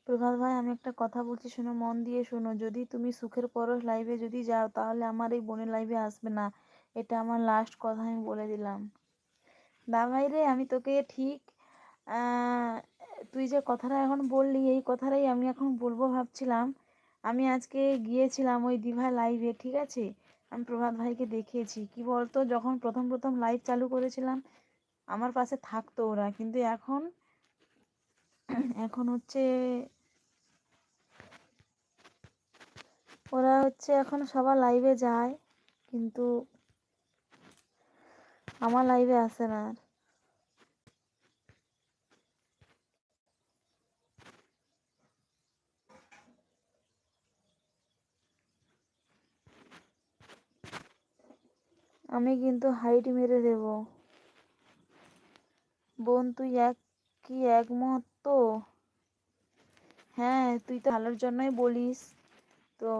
প্রভাত ভাই, আমি একটা কথা বলছি, শোনো, মন দিয়ে শোনো। যদি তুমি সুখের পরশ লাইভে যদি যাও, তাহলে আমার এই বোনের লাইভে আসবে না। এটা আমার লাস্ট কথা, আমি বলে দিলাম। দা ভাই রে, আমি তোকে ঠিক তুই যে কথাটা এখন বললি, এই কথাটাই আমি এখন বলবো ভাবছিলাম। আমি আজকে গিয়েছিলাম ওই দিভাই লাইভে, ঠিক আছে? আমি প্রভাত ভাইকে দেখিয়েছি। কি বলতো, যখন প্রথম প্রথম লাইভ চালু করেছিলাম, আমার পাশে থাকতো ওরা, কিন্তু এখন এখন হচ্ছে ওরা হচ্ছে এখন সবার লাইভে যায়, কিন্তু আমার লাইভে আসে না আর। আমি কিন্তু হাইট মেরে দেব। বোন, তুই একমত তো? হ্যাঁ, তুই তো ভালোর জন্যই বলিস। তো